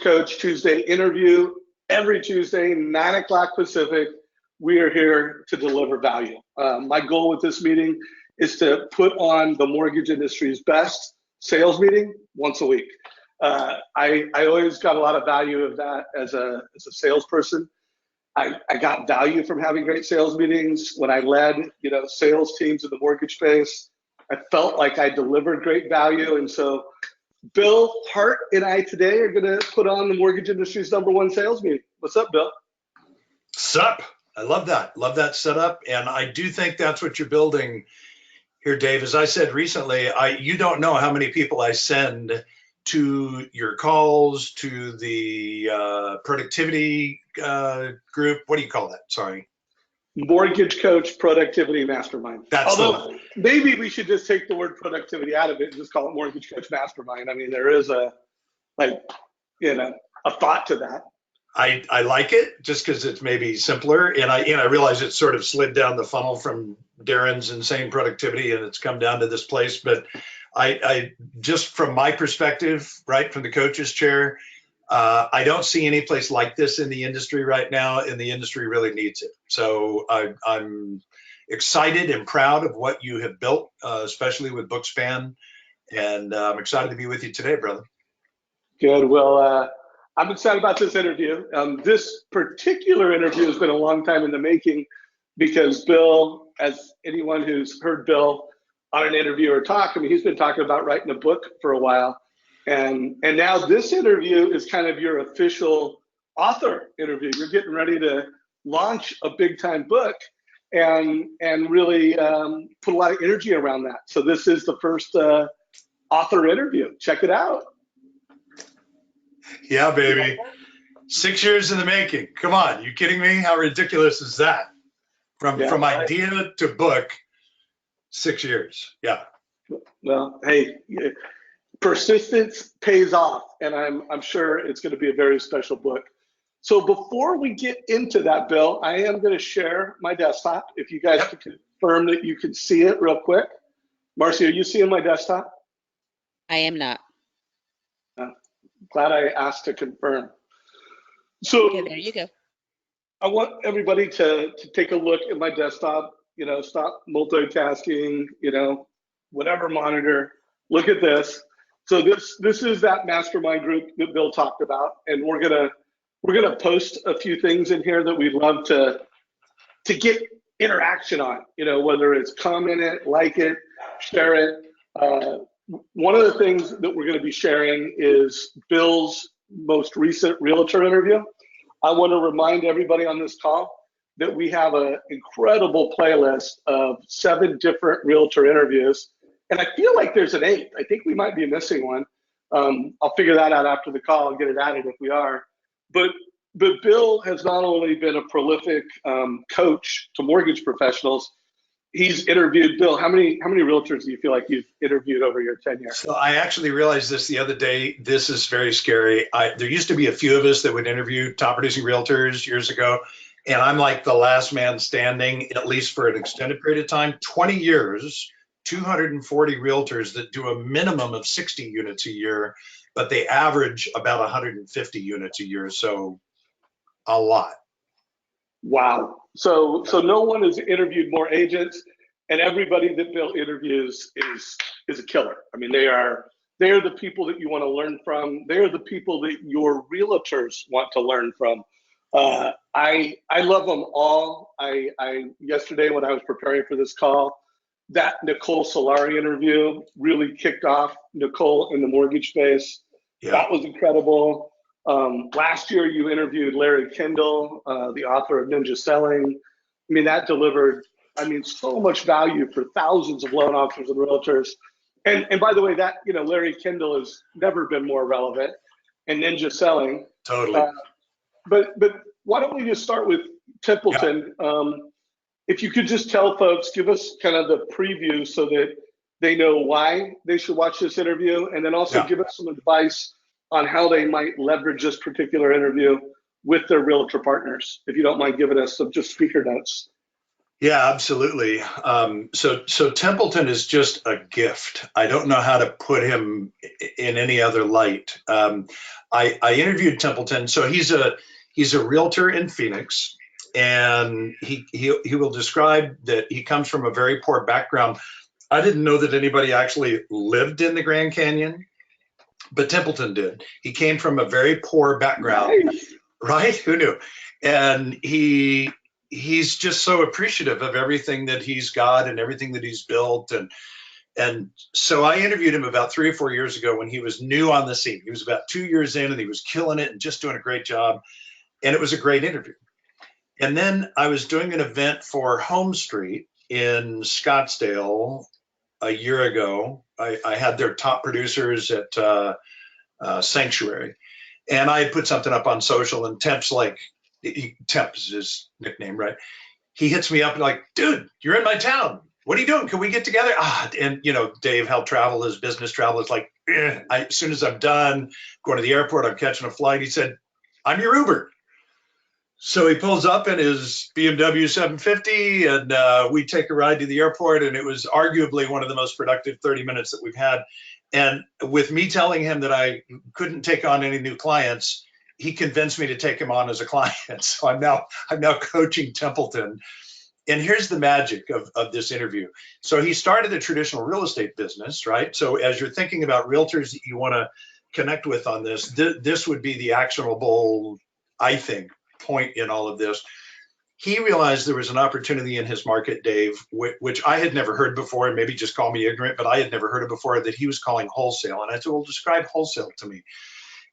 Coach Tuesday interview. Every Tuesday, 9 o'clock Pacific, we are here to deliver value. My goal with this meeting is to put on the mortgage industry's best sales meeting once a week. I always got a lot of value of that as a salesperson. I got value from having great sales meetings. When I led, sales teams in the mortgage space, I felt like I delivered great value. And so Bill, Hart, and I today are going to put on the mortgage industry's #1 sales meeting. What's up, Bill? Sup? I love that. Love that setup. And I do think that's what you're building here, Dave. As I said recently, you don't know how many people I send to your calls, to the productivity group. What do you call that? Sorry. Mortgage Coach Productivity Mastermind. That's Although maybe we should just take the word productivity out of it and just call it Mortgage Coach Mastermind. I mean, there is a thought to that. I like it just because it's maybe simpler, and I realize it's sort of slid down the funnel from Darren's insane productivity, and it's come down to this place. But I just from my perspective, right from the coach's chair, I don't see any place like this in the industry right now, and the industry really needs it. So I'm excited and proud of what you have built, especially with Bookspan, and I'm excited to be with you today, brother. Good. Well, I'm excited about this interview. This particular interview has been a long time in the making because Bill, as anyone who's heard Bill on an interview or talk, I mean, he's been talking about writing a book for a while. And now this interview is kind of your official author interview. You're getting ready to launch a big time book and really put a lot of energy around that. So this is the first author interview. Check it out. Yeah, baby. 6 years in the making. Come on, you kidding me? How ridiculous is that? From idea to book, 6 years. Yeah. Well, hey, persistence pays off, and I'm sure it's going to be a very special book. So before we get into that, Bill, I am going to share my desktop. If you guys could confirm that you can see it real quick. Marcy, are you seeing my desktop? I am not. Glad I asked to confirm. So okay, there you go. I want everybody to take a look at my desktop, stop multitasking, whatever monitor, look at this. So this is that mastermind group that Bill talked about, and we're gonna post a few things in here that we'd love to get interaction on, whether it's comment it, like it, share it. One of the things that we're going to be sharing is Bill's most recent realtor interview. I want to remind everybody on this call that we have an incredible playlist of 7 different realtor interviews. And I feel like there's an 8th. I think we might be missing one. I'll figure that out after the call and get it added if we are. But Bill has not only been a prolific coach to mortgage professionals, he's interviewed, Bill, how many realtors do you feel like you've interviewed over your tenure? So I actually realized this the other day. This is very scary. There used to be a few of us that would interview top producing realtors years ago, and I'm like the last man standing, at least for an extended period of time. 20 years, 240 realtors that do a minimum of 60 units a year, but they average about 150 units a year, so a lot. Wow. So no one has interviewed more agents, and everybody that Bill interviews is a killer. I mean, they are the people that you want to learn from. They are the people that your realtors want to learn from. I love them all. I yesterday when I was preparing for this call, that Nicole Solari interview really kicked off Nicole in the mortgage space. Yeah. That was incredible. Last year you interviewed Larry Kendall, the author of Ninja Selling. I mean, that delivered, so much value for thousands of loan officers and realtors. And by the way, that, Larry Kendall has never been more relevant, and Ninja Selling. Totally. But why don't we just start with Templeton? Yeah. If you could just tell folks, give us kind of the preview so that they know why they should watch this interview, and then also give us some advice on how they might leverage this particular interview with their realtor partners, if you don't mind giving us some just speaker notes. Yeah, absolutely. So Templeton is just a gift. I don't know how to put him in any other light. I interviewed Templeton. So he's a realtor in Phoenix, and he will describe that he comes from a very poor background. I didn't know that anybody actually lived in the Grand Canyon, but Templeton did. He came from a very poor background, Nice. right? Who knew? And he's just so appreciative of everything that he's got and everything that he's built. And so I interviewed him about 3 or 4 years ago when he was new on the scene. He was about 2 years in and he was killing it and just doing a great job. And it was a great interview. And then I was doing an event for Home Street in Scottsdale a year ago. I had their top producers at Sanctuary, and I had put something up on social, and Temp is his nickname, right? He hits me up like, dude, you're in my town. What are you doing? Can we get together? And Dave, how travel is, business travel is like, as soon as I'm done going to the airport, I'm catching a flight. He said, I'm your Uber. So he pulls up in his BMW 750, and we take a ride to the airport. And it was arguably one of the most productive 30 minutes that we've had. And with me telling him that I couldn't take on any new clients, he convinced me to take him on as a client. So I'm now coaching Templeton. And here's the magic of this interview. So he started a traditional real estate business, right? So as you're thinking about realtors that you want to connect with on this would be the actionable, I think, point in all of this. He realized there was an opportunity in his market, Dave, which I had never heard before, and maybe just call me ignorant, but I had never heard of before, that he was calling wholesale. And I said, well, describe wholesale to me.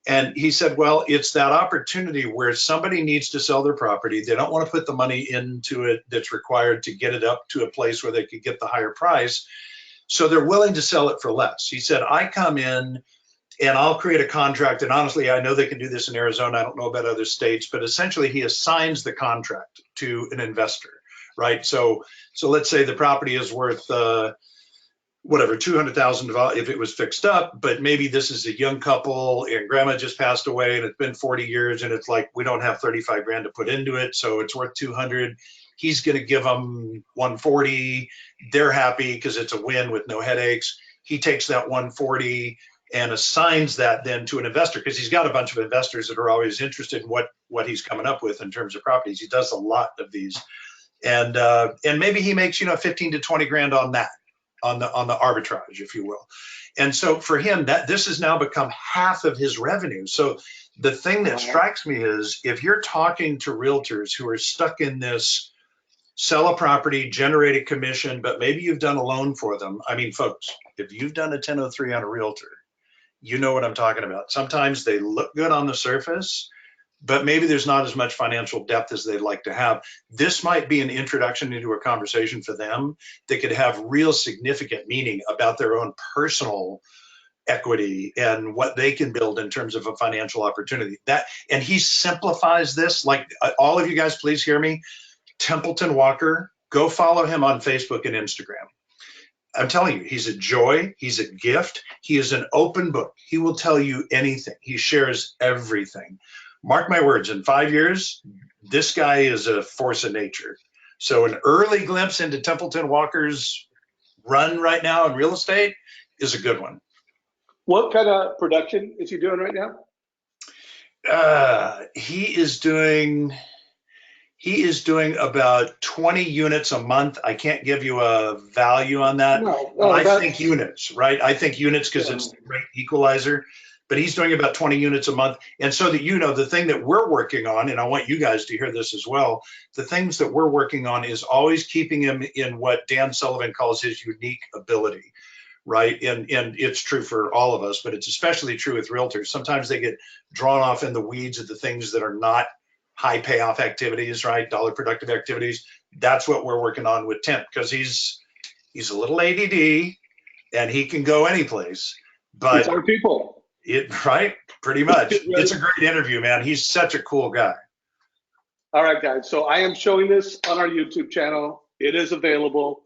And he said, well, it's that opportunity where somebody needs to sell their property. They don't want to put the money into it that's required to get it up to a place where they could get the higher price. So they're willing to sell it for less. He said, I come in and I'll create a contract. And honestly, I know they can do this in Arizona. I don't know about other states, but essentially he assigns the contract to an investor, right? So let's say the property is worth whatever, 200,000 if it was fixed up, but maybe this is a young couple and grandma just passed away and it's been 40 years and it's like, we don't have 35 grand to put into it. So it's worth 200. He's going to give them 140. They're happy because it's a win with no headaches. He takes that 140 and assigns that then to an investor, because he's got a bunch of investors that are always interested in what he's coming up with in terms of properties. He does a lot of these. And maybe he makes, 15 to 20 grand on that, on the arbitrage, if you will. And so for him, that this has now become half of his revenue. So the thing that strikes me is, if you're talking to realtors who are stuck in this sell a property, generate a commission, but maybe you've done a loan for them. I mean, folks, if you've done a 1003 on a realtor, you know what I'm talking about. Sometimes they look good on the surface, but maybe there's not as much financial depth as they'd like to have. This might be an introduction into a conversation for them that could have real significant meaning about their own personal equity and what they can build in terms of a financial opportunity. And he simplifies this. Like, all of you guys, please hear me. Templeton Walker, go follow him on Facebook and Instagram. I'm telling you, he's a joy. He's a gift. He is an open book. He will tell you anything. He shares everything. Mark my words, in 5 years, this guy is a force of nature. So an early glimpse into Templeton Walker's run right now in real estate is a good one. What kind of production is he doing right now? He is doing about 20 units a month. I can't give you a value on that. No, I think units, right? I think units because it's the great equalizer. But he's doing about 20 units a month. And so that the thing that we're working on, and I want you guys to hear this as well, the things that we're working on is always keeping him in what Dan Sullivan calls his unique ability, right? And it's true for all of us, but it's especially true with realtors. Sometimes they get drawn off in the weeds of the things that are not high payoff activities, right? Dollar productive activities. That's what we're working on with Temp, because he's a little ADD and he can go any place. But it's our people. Right? Pretty much. It's a great interview, man. He's such a cool guy. All right, guys. So I am showing this on our YouTube channel. It is available.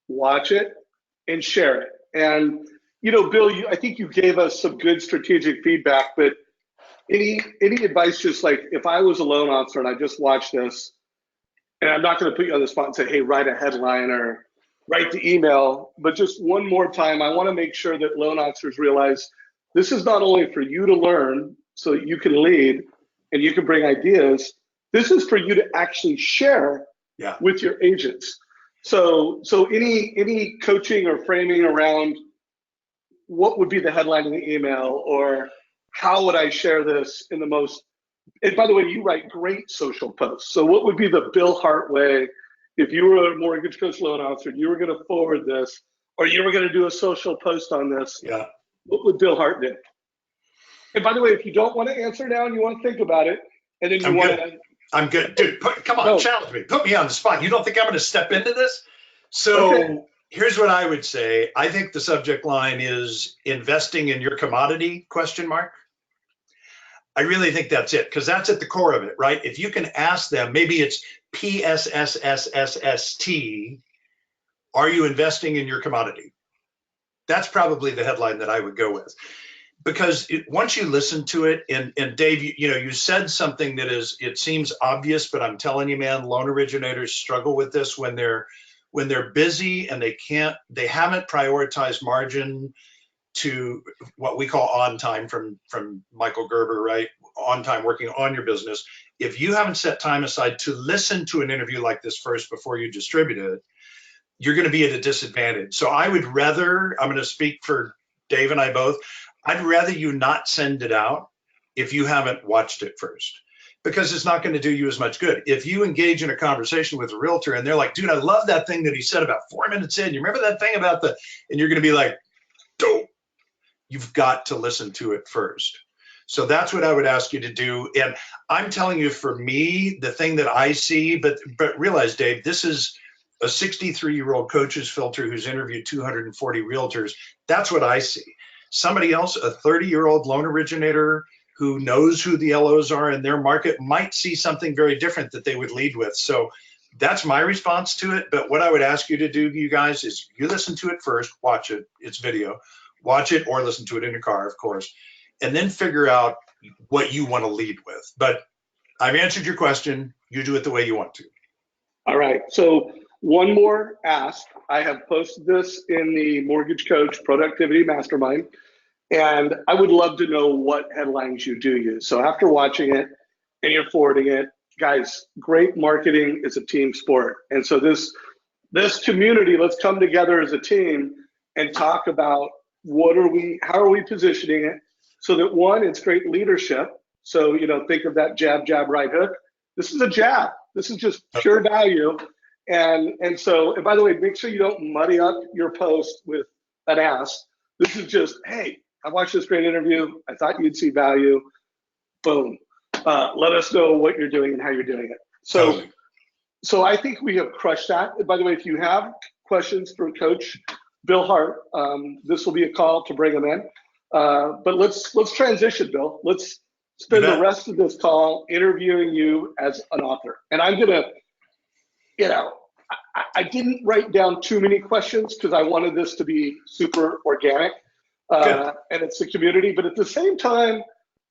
Watch it and share it. And, Bill, I think you gave us some good strategic feedback, but any advice, just like if I was a loan officer and I just watched this, and I'm not going to put you on the spot and say, hey, write a headline or write the email, but just one more time, I want to make sure that loan officers realize this is not only for you to learn so that you can lead and you can bring ideas, this is for you to actually share with your agents. So any coaching or framing around what would be the headline in the email, or how would I share this in the most, and by the way, you write great social posts. So what would be the Bill Hart way if you were a mortgage coach loan officer, you were going to forward this, or you were going to do a social post on this? Yeah. What would Bill Hart do? And by the way, if you don't want to answer now and you want to think about it, and then you want to, I'm good, dude. Come on, challenge me. Put me on the spot. You don't think I'm going to step into this? So here's what I would say. I think the subject line is investing in your commodity, question mark. I really think that's it, because that's at the core of it, right? If you can ask them, maybe it's PSSSSST, are you investing in your commodity? That's probably the headline that I would go with. Because once you listen to it, and Dave, you said something that it seems obvious, but I'm telling you, man, loan originators struggle with this when they're busy and they haven't prioritized margin to what we call on time from Michael Gerber, right? On time, working on your business. If you haven't set time aside to listen to an interview like this first before you distribute it, you're going to be at a disadvantage. So I would rather, I'm going to speak for Dave and I both, I'd rather you not send it out if you haven't watched it first, because it's not going to do you as much good. If you engage in a conversation with a realtor and they're like, dude, I love that thing that he said about 4 minutes in, you remember that thing about and you're going to be like, dope. You've got to listen to it first. So that's what I would ask you to do. And I'm telling you, for me, the thing that I see, but realize, Dave, this is a 63-year-old coach's filter who's interviewed 240 realtors. That's what I see. Somebody else, a 30-year-old loan originator who knows who the LOs are in their market, might see something very different that they would lead with. So that's my response to it. But what I would ask you to do, you guys, is you listen to it first, watch it, it's video, watch it or listen to it in your car, of course, and then figure out what you want to lead with. But I've answered your question. You do it the way you want to. All right. So one more ask. I have posted this in the Mortgage Coach Productivity Mastermind, and I would love to know what headlines you do use. So after watching it and you're forwarding it, guys, great marketing is a team sport. And so this community, let's come together as a team and talk about how are we positioning it so that, one, it's great leadership. So, think of that jab, jab, right hook. This is a jab. This is just pure value. And by the way, make sure you don't muddy up your post with an ask. This is just, hey, I watched this great interview. I thought you'd see value. Boom. Let us know what you're doing and how you're doing it. So I think we have crushed that. By the way, if you have questions for Coach Bill Hart, this will be a call to bring him in. But let's transition, Bill. Let's spend the rest of this call interviewing you as an author. And I'm going to, I didn't write down too many questions because I wanted this to be super organic, and it's the community. But at the same time,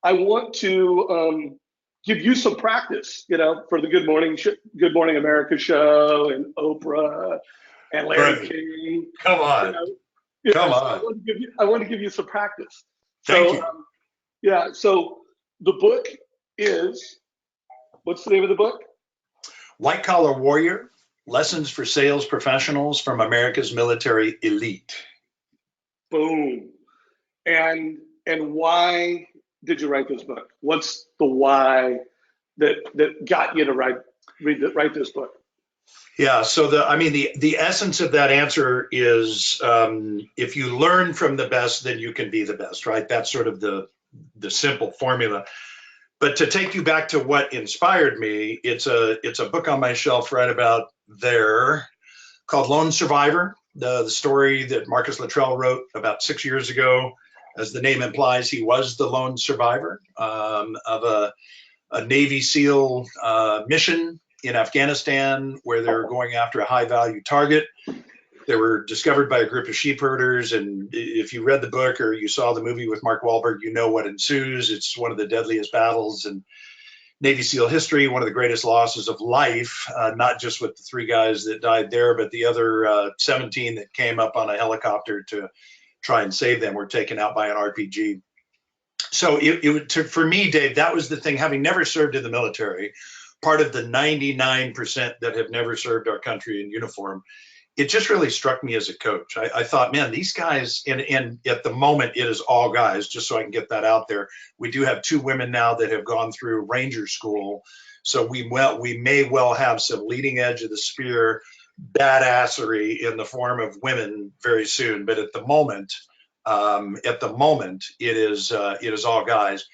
I want to give you some practice, for the Good Morning America show and Oprah and Larry King. Come on. Come on. I want to give you some practice. Thank you. So the book is, what's the name of the book? White Collar Warrior, Lessons for Sales Professionals from America's Military Elite. Boom. And why did you write this book? What's the why that got you to write this book? Yeah, so the essence of that answer is, if you learn from the best, then you can be the best, right? That's sort of the simple formula. But to take you back to what inspired me, it's a book on my shelf right about there called Lone Survivor, the story that Marcus Luttrell wrote about 6 years ago. As the name implies, he was the lone survivor of a Navy SEAL mission in Afghanistan, where they're going after a high value target. They were discovered by a group of sheep herders. And if you read the book or you saw the movie with Mark Wahlberg, you know what ensues. It's one of the deadliest battles. And Navy SEAL history, one of the greatest losses of life, not just with the 3 guys that died there, but the other 17 that came up on a helicopter to try and save them were taken out by an RPG. So for me, Dave, that was the thing, having never served in the military, part of the 99% that have never served our country in uniform, it just really struck me as a coach. I thought, man, these guys, and at the moment it is all guys, just so I can get that out there. We do have 2 women now that have gone through Ranger School. So we may well have some leading edge of the spear badassery in the form of women very soon. But at the moment, it is all guys.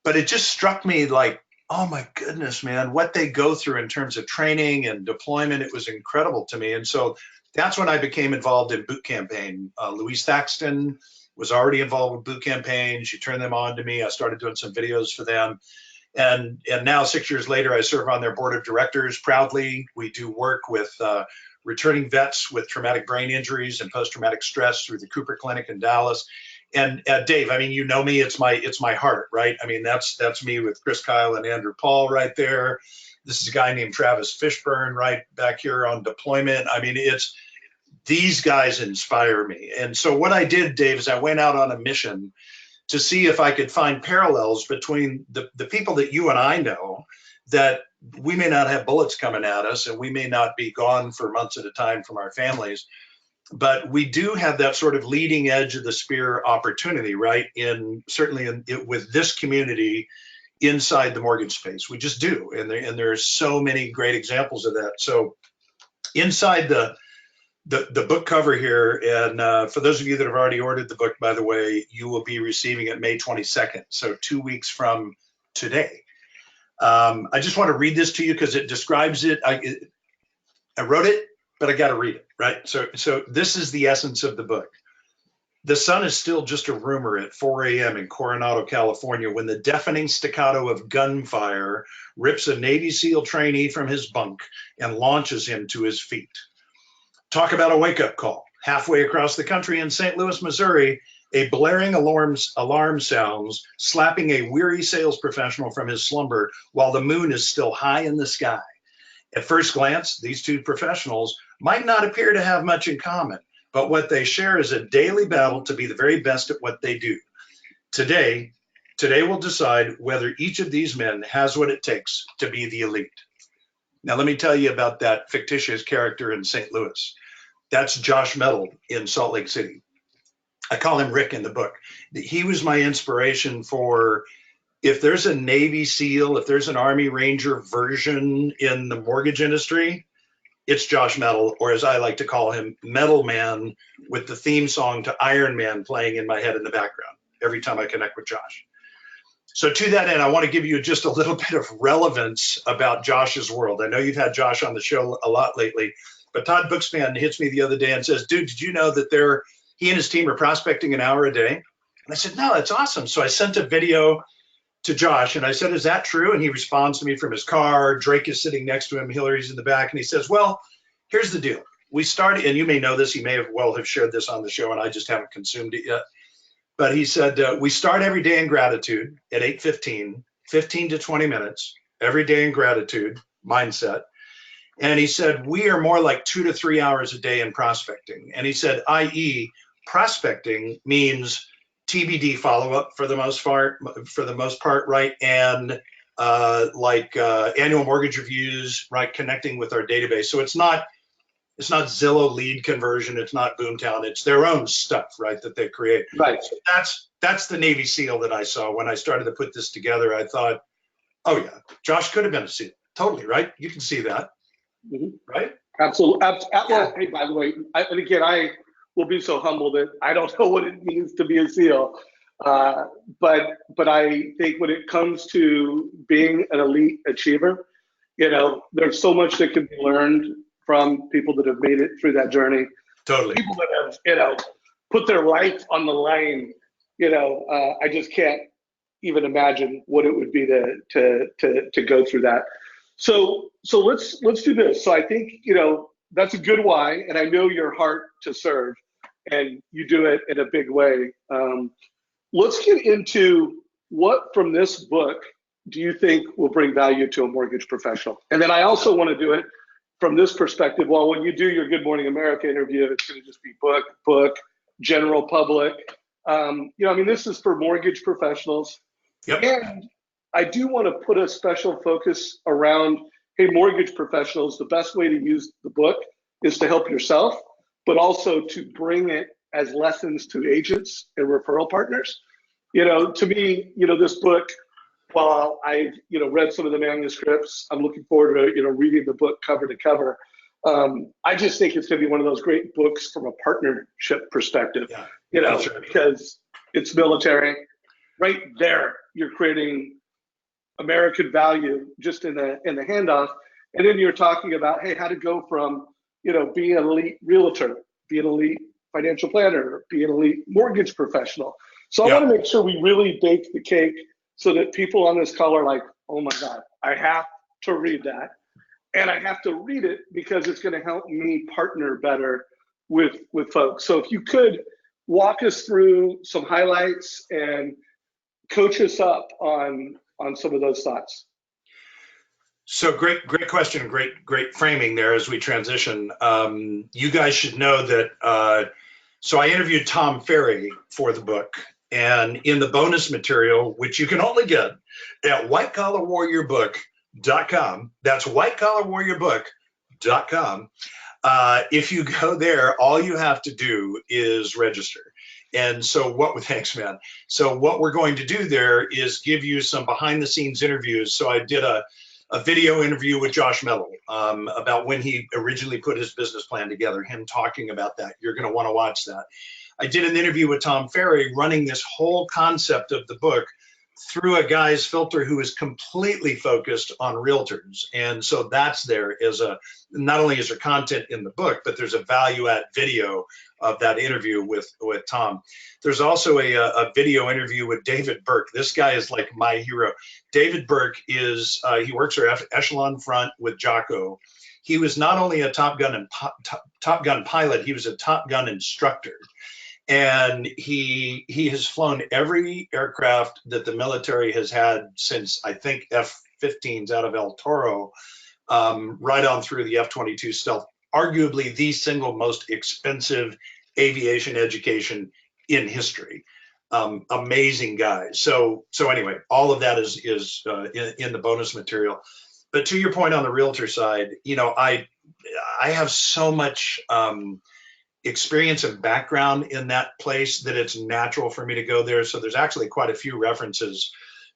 But it just struck me like, oh my goodness, man, what they go through in terms of training and deployment, it was incredible to me. And so that's when I became involved in boot campaign. Louise Thaxton was already involved with boot campaign. She turned them on to me. I started doing some videos for them. And now 6 years later, I serve on their board of directors proudly. We do work with returning vets with traumatic brain injuries and post-traumatic stress through the Cooper Clinic in Dallas. And Dave, I mean, you know me, it's my heart, right? I mean, that's me with Chris Kyle and Andrew Paul right there. This is a guy named Travis Fishburne right back here on deployment. I mean, these guys inspire me. And so what I did, Dave, is I went out on a mission to see if I could find parallels between the people that you and I know, that we may not have bullets coming at us and we may not be gone for months at a time from our families, but we do have that sort of leading edge of the spear opportunity, right? Certainly with this community inside the mortgage space, we just do. And there are so many great examples of that. So inside the book cover here, and for those of you that have already ordered the book, by the way, you will be receiving it May 22nd, so 2 weeks from today. I just want to read this to you because it describes it. I wrote it, but I got to read it, right? So this is the essence of the book. The sun is still just a rumor at 4 a.m. in Coronado, California, when the deafening staccato of gunfire rips a Navy SEAL trainee from his bunk and launches him to his feet. Talk about a wake-up call. Halfway across the country in St. Louis, Missouri, a blaring alarm sounds, slapping a weary sales professional from his slumber while the moon is still high in the sky. At first glance, these 2 professionals might not appear to have much in common, but what they share is a daily battle to be the very best at what they do. Today will decide whether each of these men has what it takes to be the elite. Now, let me tell you about that fictitious character in St. Louis. That's Josh Metal in Salt Lake City. I call him Rick in the book. He was my inspiration for, if there's a Navy SEAL, if there's an Army Ranger version in the mortgage industry, it's Josh Metal, or as I like to call him, Metal Man, with the theme song to Iron Man playing in my head in the background every time I connect with Josh. So to that end, I want to give you just a little bit of relevance about Josh's world. I know you've had Josh on the show a lot lately, but Todd Bookspan hits me the other day and says, dude, did you know that he and his team are prospecting an hour a day? And I said, no, that's awesome. So I sent a video to Josh and I said, is that true? And he responds to me from his car. Drake is sitting next to him. Hillary's in the back. And he says, well, here's the deal. We started, and you may know this, he may have shared this on the show and I just haven't consumed it yet. But he said, we start every day in gratitude at 8:15, 15 to 20 minutes, every day in gratitude mindset. And he said, we are more like 2 to 3 hours a day in prospecting. And he said, i.e., prospecting means TBD follow-up for the most part, right? And annual mortgage reviews, right? Connecting with our database. So it's not Zillow lead conversion. It's not Boomtown. It's their own stuff, right, that they create. Right. So that's the Navy SEAL that I saw when I started to put this together. I thought, oh yeah, Josh could have been a SEAL. Totally, right? You can see that, right? Absolutely. Well, hey, by the way, I will be so humble that I don't know what it means to be a SEAL. But I think when it comes to being an elite achiever, there's so much that can be learned from people that have made it through that journey. Totally. People that have, put their life on the line. I just can't even imagine what it would be to go through that. So let's do this. So I think, that's a good why, and I know your heart to serve, and you do it in a big way. Let's get into what from this book do you think will bring value to a mortgage professional? And then I also want to do it from this perspective. Well, when you do your Good Morning America interview, it's going to just be book, general public. This is for mortgage professionals. Yep. And I do want to put a special focus around, hey, mortgage professionals, the best way to use the book is to help yourself, but also to bring it as lessons to agents and referral partners. To me, this book, while I've, read some of the manuscripts, I'm looking forward to, reading the book cover to cover. I just think it's going to be one of those great books from a partnership perspective, Right. because it's military. Right there, you're creating American value just in the handoff. And then you're talking about, hey, how to go from, being an elite realtor, be an elite financial planner, be an elite mortgage professional. So I want to make sure we really bake the cake so that people on this call are like, oh my God, I have to read that. And I have to read it because it's going to help me partner better with folks. So if you could walk us through some highlights and coach us up on some of those thoughts. So great question, great framing there as we transition. You guys should know that. So I interviewed Tom Ferry for the book, and in the bonus material, which you can only get at whitecollarwarriorbook.com. That's whitecollarwarriorbook.com. If you go there, all you have to do is register. And so thanks, man. So what we're going to do there is give you some behind the scenes interviews. So I did a video interview with Josh Mellel about when he originally put his business plan together, him talking about that. You're going to want to watch that. I did an interview with Tom Ferry running this whole concept of the book through a guy's filter who is completely focused on realtors. And so that's there as not only is there content in the book, but there's a value add video of that interview with Tom. There's also a video interview with David Burke. This guy is like my hero. David Burke is, he works for Echelon Front with Jocko. He was not only a Top Gun pilot, he was a Top Gun instructor. And he has flown every aircraft that the military has had since, I think, F-15s out of El Toro, right on through the F-22 stealth, arguably the single most expensive aviation education in history. Amazing guy. So anyway, all of that is in the bonus material. But to your point on the realtor side, I have so much experience and background in that place that it's natural for me to go there. So there's actually quite a few references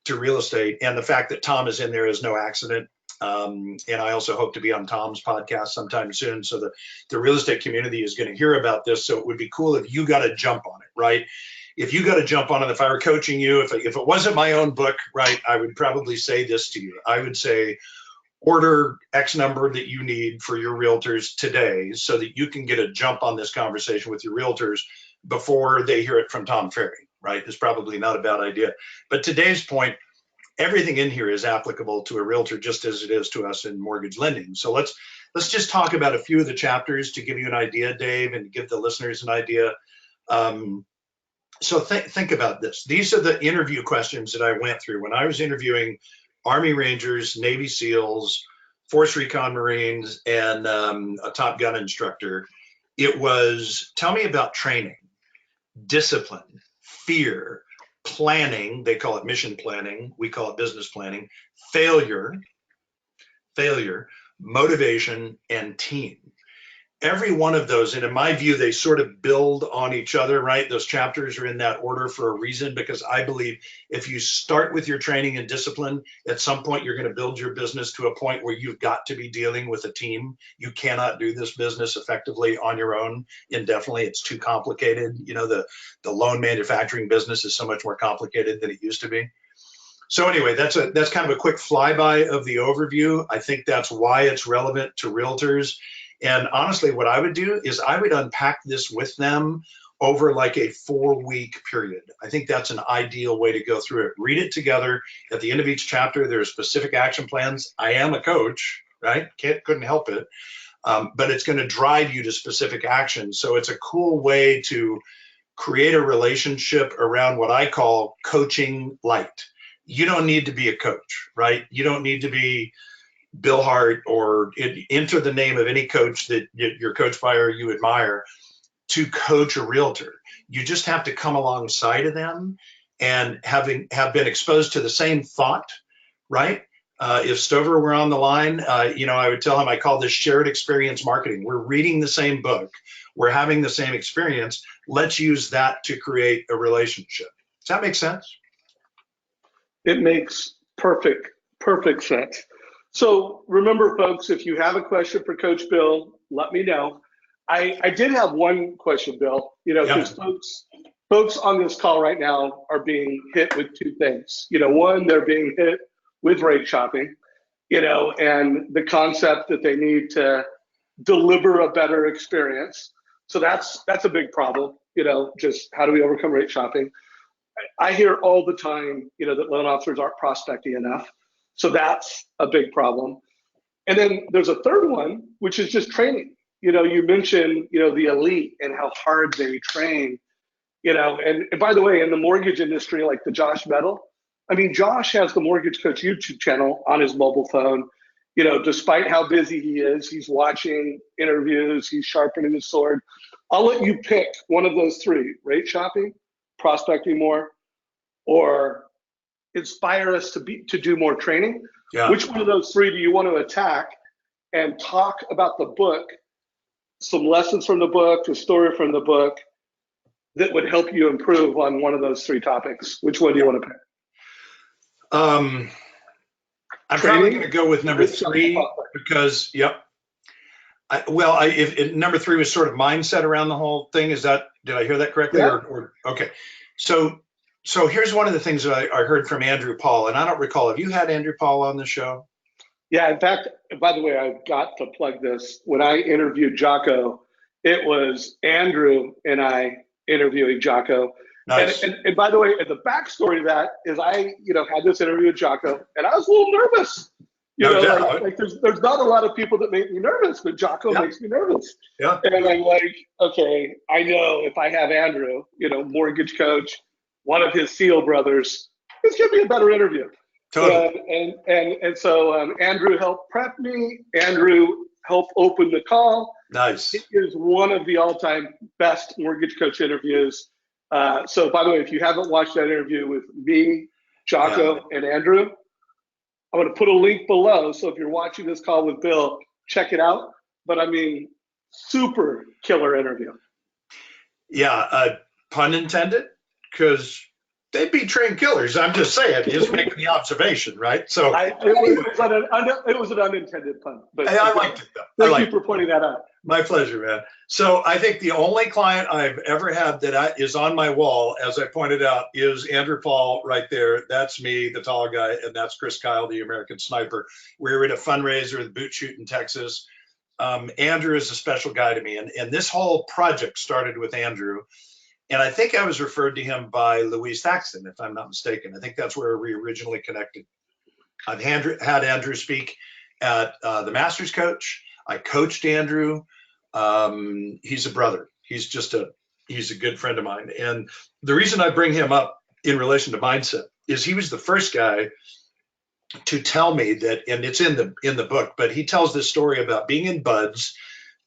to real estate, and the fact that Tom is in there is no accident. And I also hope to be on Tom's podcast sometime soon. So the real estate community is going to hear about this. So it would be cool if you got to jump on it, right? If you got to jump on it, if I were coaching you, if it wasn't my own book, right, I would probably say this to you. I would say, order X number that you need for your realtors today so that you can get a jump on this conversation with your realtors before they hear it from Tom Ferry, right? It's probably not a bad idea. But today's point, everything in here is applicable to a realtor just as it is to us in mortgage lending. So let's just talk about a few of the chapters to give you an idea, Dave, and give the listeners an idea. So think about this. These are the interview questions that I went through when I was interviewing Army Rangers, Navy SEALs, Force Recon Marines, and a Top Gun instructor. It was, tell me about training, discipline, fear, planning, they call it mission planning, we call it business planning, failure, motivation, and team. Every one of those, and in my view, they sort of build on each other, right? Those chapters are in that order for a reason, because I believe if you start with your training and discipline, at some point you're going to build your business to a point where you've got to be dealing with a team. You cannot do this business effectively on your own indefinitely. It's too complicated. The loan manufacturing business is so much more complicated than it used to be. So anyway, that's kind of a quick flyby of the overview. I think that's why it's relevant to realtors. And honestly, what I would do is I would unpack this with them over like a 4-week period. I think that's an ideal way to go through it. Read it together. At the end of each chapter, there are specific action plans. I am a coach, right? Couldn't help it. But it's going to drive you to specific actions. So it's a cool way to create a relationship around what I call coaching light. you don't need to be a coach, right? You don't need to be Bill Hart or enter the name of any coach that you're coached by or you admire to coach a realtor. You just have to come alongside of them and have been exposed to the same thought, right? If Stover were on the line, I would tell him I call this shared experience marketing. We're reading the same book. We're having the same experience. Let's use that to create a relationship. Does that make sense? It makes perfect sense. So remember, folks, if you have a question for Coach Bill, let me know. I did have one question, Bill, because folks on this call right now are being hit with two things. One, they're being hit with rate shopping, and the concept that they need to deliver a better experience. So that's a big problem, just how do we overcome rate shopping? I hear all the time, that loan officers aren't prospecting enough. So that's a big problem. And then there's a third one, which is just training. You mentioned, the elite and how hard they train, and by the way, in the mortgage industry, like the Josh Medal, Josh has the Mortgage Coach YouTube channel on his mobile phone. Despite how busy he is, he's watching interviews, he's sharpening his sword. I'll let you pick one of those three: rate shopping, prospecting more, or inspire us to do more training. Yeah. Which one of those three do you want to attack and talk about the book, some lessons from the book, a story from the book that would help you improve on one of those three topics? Which one do you want to pick? I'm probably going to go with number three because, if number three was sort of mindset around the whole thing. Did I hear that correctly? Yeah. Okay. So here's one of the things that I heard from Andrew Paul, and I don't recall, have you had Andrew Paul on the show? Yeah, in fact, by the way, I've got to plug this. When I interviewed Jocko, it was Andrew and I interviewing Jocko. Nice. And by the way, the backstory to that is I, had this interview with Jocko, and I was a little nervous. There's not a lot of people that make me nervous, but Jocko makes me nervous. Yeah. And I'm like, okay, I know if I have Andrew, mortgage coach, one of his SEAL brothers, it's gonna be a better interview. Totally. And so Andrew helped prep me. Andrew helped open the call. Nice. It is one of the all-time best mortgage coach interviews. So by the way, if you haven't watched that interview with me, Jocko, and Andrew, I'm going to put a link below. So if you're watching this call with Bill, check it out. But super killer interview. Yeah, pun intended, because they'd be trained killers. I'm just saying, just making the observation, right? So it was an unintended pun. But I liked it though. Thank you for pointing that out. My pleasure, man. So I think the only client I've ever had that is on my wall, as I pointed out, is Andrew Paul right there. That's me, the tall guy, and that's Chris Kyle, the American sniper. We were at a fundraiser, the boot shoot in Texas. Andrew is a special guy to me. And this whole project started with Andrew. And I think I was referred to him by Louise Thaxton, if I'm not mistaken. I think that's where we originally connected. I've had Andrew speak at the Masters Coach. I coached Andrew. He's a brother. He's a good friend of mine. And the reason I bring him up in relation to mindset is he was the first guy to tell me that, and it's in the book, but he tells this story about being in BUDS,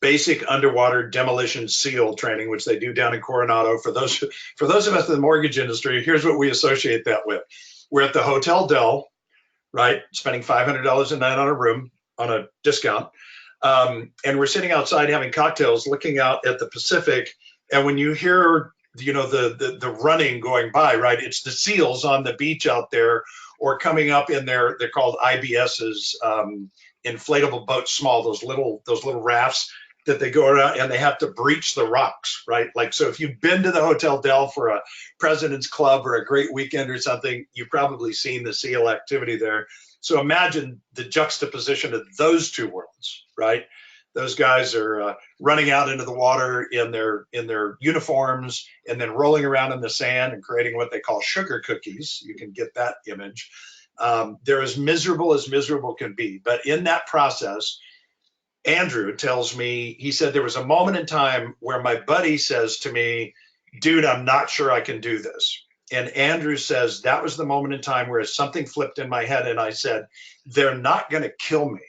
basic underwater demolition SEAL training, which they do down in Coronado. For those of us in the mortgage industry, here's what we associate that with. We're at the Hotel Del, right? Spending $500 a night on a room on a discount. And we're sitting outside having cocktails, looking out at the Pacific. And when you hear, the running going by, right? It's the SEALs on the beach out there, or coming up in they're called IBSs, inflatable boats, small, those little rafts that they go around and they have to breach the rocks, right? Like, so if you've been to the Hotel Del for a President's Club or a great weekend or something, you've probably seen the SEAL activity there. So imagine the juxtaposition of those two worlds, right? Those guys are running out into the water in their uniforms and then rolling around in the sand and creating what they call sugar cookies. You can get that image. They're as miserable can be. But in that process, Andrew tells me, he said there was a moment in time where my buddy says to me, dude, I'm not sure I can do this. And Andrew says, that was the moment in time where something flipped in my head. And I said, they're not going to kill me,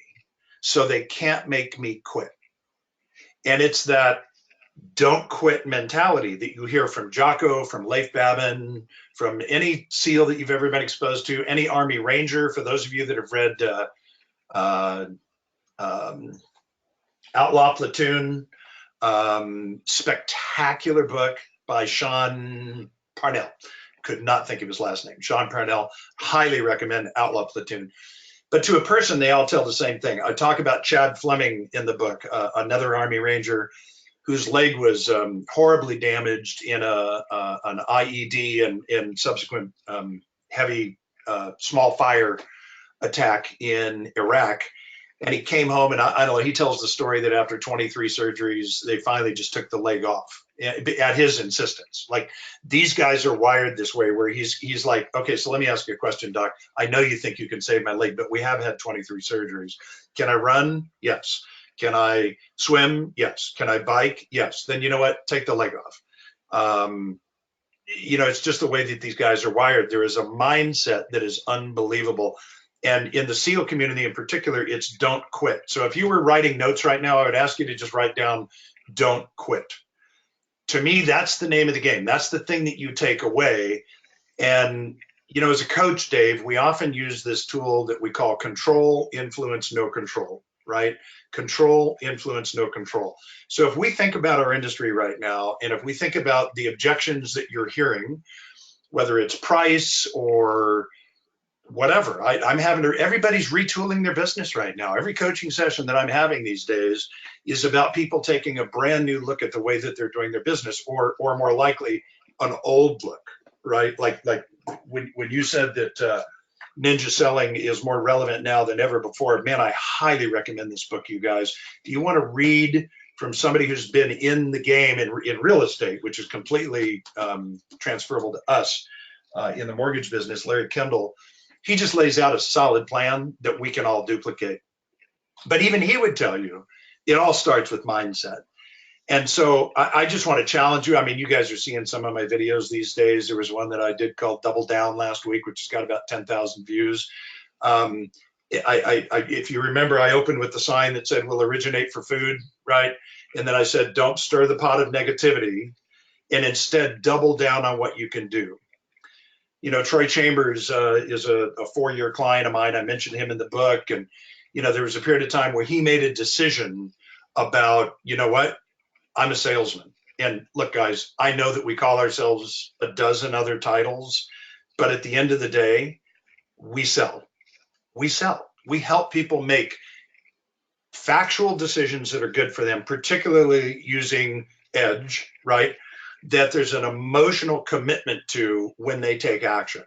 so they can't make me quit. And it's that don't quit mentality that you hear from Jocko, from Leif Babin, from any SEAL that you've ever been exposed to, any Army Ranger. For those of you that have read Outlaw Platoon, spectacular book by Sean Parnell. Could not think of his last name. Sean Parnell. Highly recommend Outlaw Platoon. But to a person, they all tell the same thing. I talk about Chad Fleming in the book, another Army Ranger whose leg was horribly damaged in an IED and subsequent heavy small fire attack in Iraq. And he came home, and I don't know, he tells the story that after 23 surgeries, they finally just took the leg off at his insistence. Like, these guys are wired this way, where he's like, okay, so let me ask you a question, doc. I know you think you can save my leg, but we have had 23 surgeries. Can I run? Yes. Can I swim? Yes. Can I bike? Yes. Then you know what? Take the leg off. It's just the way that these guys are wired. There is a mindset that is unbelievable. And in the SEAL community in particular, it's don't quit. So if you were writing notes right now, I would ask you to just write down, don't quit. To me, that's the name of the game. That's the thing that you take away. And, as a coach, Dave, we often use this tool that we call control, influence, no control, right? Control, influence, no control. So if we think about our industry right now, and if we think about the objections that you're hearing, whether it's price or whatever, everybody's retooling their business right now. Every coaching session that I'm having these days is about people taking a brand new look at the way that they're doing their business, or more likely an old look, right? Like when you said that ninja selling is more relevant now than ever before, man, I highly recommend this book, you guys. Do you want to read from somebody who's been in the game in real estate, which is completely transferable to us in the mortgage business, Larry Kendall? He just lays out a solid plan that we can all duplicate. But even he would tell you, it all starts with mindset. And so I just want to challenge you. I mean, you guys are seeing some of my videos these days. There was one that I did called Double Down last week, which has got about 10,000 views. If you remember, I opened with the sign that said, we'll originate for food, right? And then I said, don't stir the pot of negativity, and instead double down on what you can do. Troy Chambers is a 4-year client of mine. I mentioned him in the book. And, there was a period of time where he made a decision about, what? I'm a salesman. And look, guys, I know that we call ourselves a dozen other titles, but at the end of the day, we sell. We sell. We help people make factual decisions that are good for them, particularly using edge, right? That there's an emotional commitment to when they take action.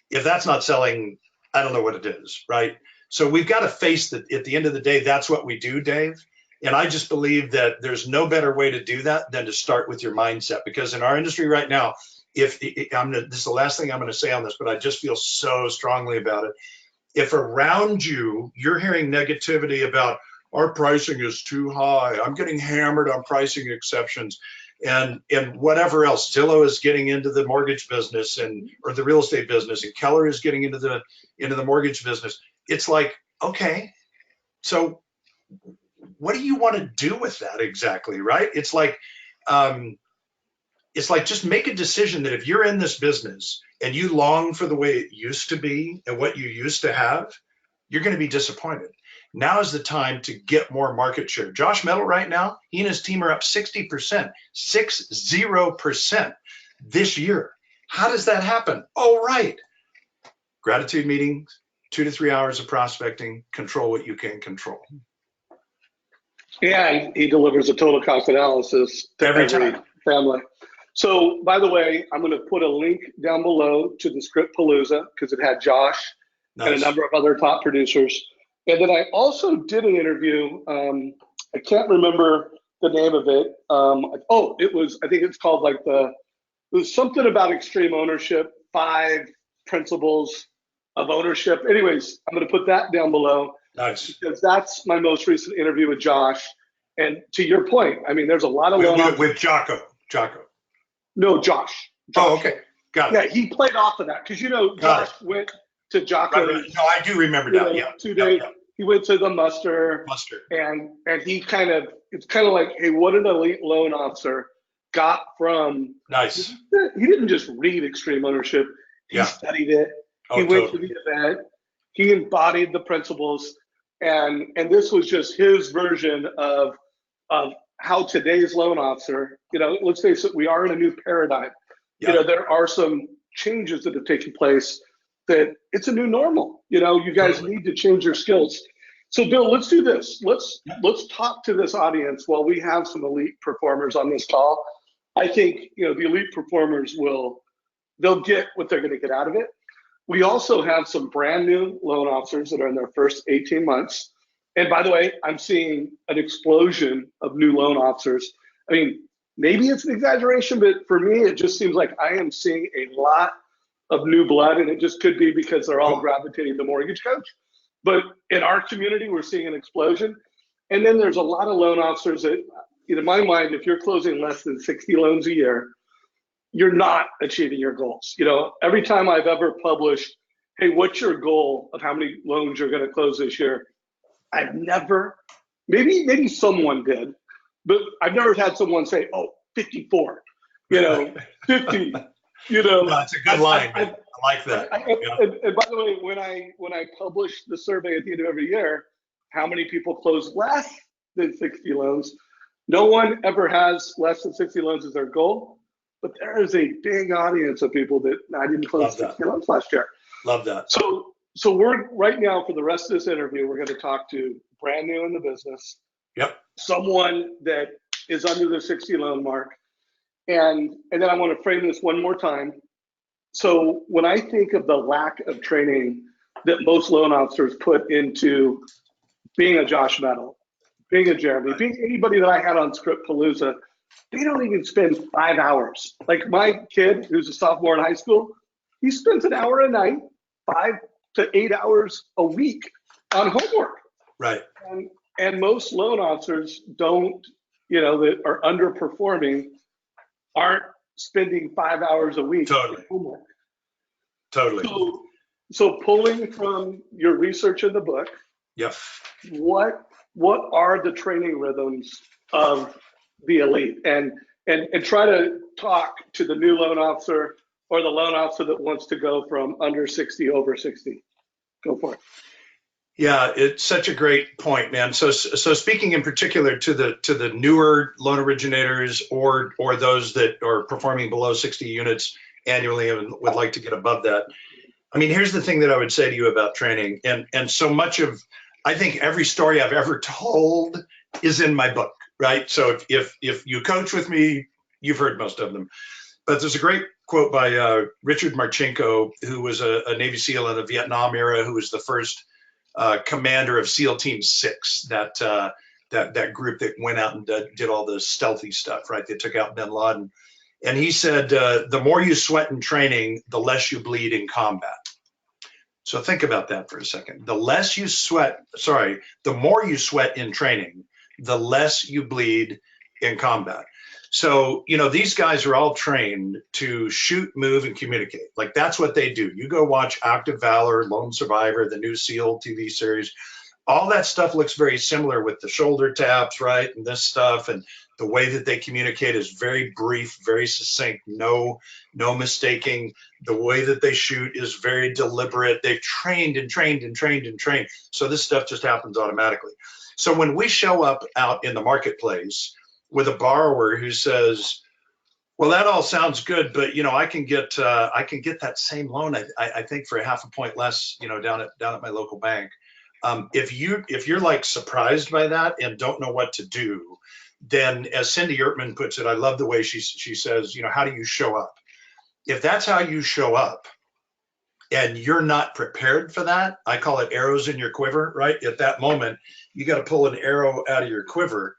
If that's not selling, I don't know what it is, right? So we've got to face that at the end of the day, that's what we do, Dave. And I just believe that there's no better way to do that than to start with your mindset. Because in our industry right now, this is the last thing I'm going to say on this, but I just feel so strongly about it. If around you, you're hearing negativity about our pricing is too high, I'm getting hammered on pricing exceptions, and whatever else, Zillow is getting into the mortgage business or the real estate business, and Keller is getting into the mortgage business. It's like, okay, so what do you want to do with that exactly, right? It's like just make a decision that if you're in this business and you long for the way it used to be and what you used to have, you're going to be disappointed. Now is the time to get more market share. Josh Metal right now, he and his team are up 60%, 60% this year. How does that happen? Oh, right. Gratitude meetings, 2 to 3 hours of prospecting, control what you can control. Yeah, he delivers a total cost analysis to every family. So, by the way, I'm going to put a link down below to the Script Palooza because it had Josh and a number of other top producers. And then I also did an interview. I can't remember the name of it. I think it's called it was something about extreme ownership, 5 principles of ownership. Anyways, I'm going to put that down below. Nice. Because that's my most recent interview with Josh. And to your point, I mean, there's a lot of with Jocko. No, Josh. Oh, okay. Got Yeah, it. he played off of that because Got Josh went to Right, Jocko. right. No, I do remember now. Yeah. 2 days. Yep. He went to the muster, Mustard. and he it's kind of like, hey, what an elite loan officer got from. Nice. He didn't just read Extreme Ownership. He Yeah. studied it. Oh, He went totally. to the event. He embodied the principles, and this was just his version of how today's loan officer. Let's face it, we are in a new paradigm. Yeah. There are some changes that have taken place that it's a new normal. You guys Totally. need to change your skills. So Bill, let's do this. Let's Yeah. talk to this audience while we have some elite performers on this call. I think the elite performers they'll get what they're going to get out of it. We also have some brand new loan officers that are in their first 18 months. And by the way, I'm seeing an explosion of new loan officers. I mean, maybe it's an exaggeration, but for me, it just seems like I am seeing a lot of new blood, and it just could be because they're all gravitating to mortgage coach. But in our community, we're seeing an explosion. And then there's a lot of loan officers that, in my mind, if you're closing less than 60 loans a year, you're not achieving your goals. Every time I've ever published, hey, what's your goal of how many loans you're going to close this year? I've never, maybe someone did, but I've never had someone say, oh, 54, 50, No, it's a good line. I I like that. Yeah. and by the way, when I publish the survey at the end of every year, how many people close less than 60 loans? No one ever has less than 60 loans as their goal, but there is a big audience of people that I didn't close 60 loans last year. Love that. So we're right now, for the rest of this interview, we're going to talk to brand new in the business. Yep. Someone that is under the 60 loan mark. And then I want to frame this one more time. So when I think of the lack of training that most loan officers put into being a Josh Metal, being a Jeremy, being anybody that I had on Script Palooza, they don't even spend 5 hours. Like my kid, who's a sophomore in high school, he spends an hour a night, 5 to 8 hours a week on homework. Right. And most loan officers don't, that are underperforming, aren't spending 5 hours a week on homework. Totally. So pulling from your research in the book, Yep. what are the training rhythms of the elite, and try to talk to the new loan officer or the loan officer that wants to go from under 60 over 60. Go for it. Yeah, it's such a great point, man. So speaking in particular to the newer loan originators or those that are performing below 60 units annually and would like to get above that. I mean, here's the thing that I would say to you about training, and so much of, I think every story I've ever told is in my book, right? So if you coach with me, you've heard most of them. But there's a great quote by Richard Marchenko, who was a Navy SEAL in the Vietnam era, who was the first commander of SEAL Team 6, that group that went out and did all the stealthy stuff, right? They took out bin Laden. And he said, the more you sweat in training, the less you bleed in combat. So think about that for a second. The more you sweat in training, the less you bleed in combat. So, these guys are all trained to shoot, move, and communicate. Like, that's what they do. You go watch Active Valor, Lone Survivor, the new SEAL TV series. All that stuff looks very similar with the shoulder taps, right? And this stuff, and the way that they communicate is very brief, very succinct, no mistaking. The way that they shoot is very deliberate. They've trained and trained and trained and trained. So this stuff just happens automatically. So when we show up out in the marketplace with a borrower who says, well, that all sounds good, but I can get that same loan, I think, for half a point less, down at my local bank. If you're like surprised by that and don't know what to do, then as Cindy Ertman puts it, I love the way she says, how do you show up? If that's how you show up and you're not prepared for that, I call it arrows in your quiver, right? At that moment, you got to pull an arrow out of your quiver.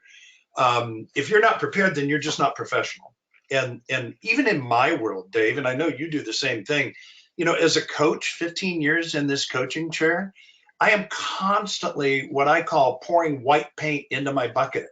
If you're not prepared, then you're just not professional. And even in my world, Dave, and I know you do the same thing, as a coach, 15 years in this coaching chair, I am constantly what I call pouring white paint into my bucket.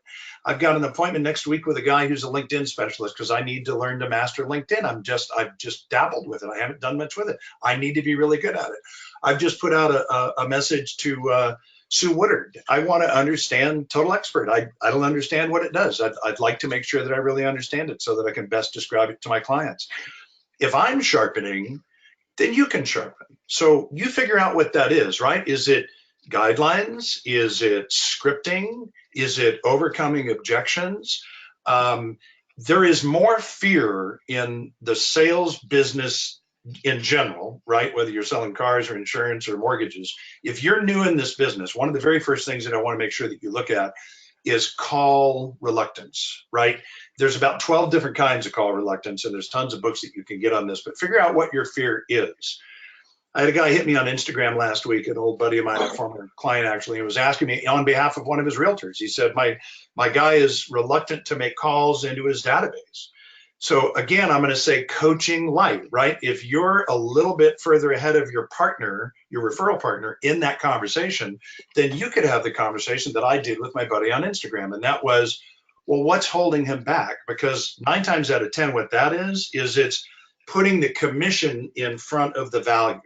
I've got an appointment next week with a guy who's a LinkedIn specialist because I need to learn to master LinkedIn. I've just dabbled with it. I haven't done much with it. I need to be really good at it. I've just put out a message to Sue Woodard. I want to understand Total Expert. I don't understand what it does. I'd like to make sure that I really understand it so that I can best describe it to my clients. If I'm sharpening, then you can sharpen. So you figure out what that is, right? Is it guidelines? Is it scripting? Is it overcoming objections? There is more fear in the sales business in general, right? Whether you're selling cars or insurance or mortgages. If you're new in this business, one of the very first things that I want to make sure that you look at is call reluctance, right? There's about 12 different kinds of call reluctance, and there's tons of books that you can get on this, but figure out what your fear is. I had a guy hit me on Instagram last week, an old buddy of mine, a former client actually, and was asking me on behalf of one of his realtors. He said, my guy is reluctant to make calls into his database. So again, I'm going to say coaching light, right? If you're a little bit further ahead of your partner, your referral partner in that conversation, then you could have the conversation that I did with my buddy on Instagram. And that was, well, what's holding him back? Because 9 times out of 10, what that is it's putting the commission in front of the value.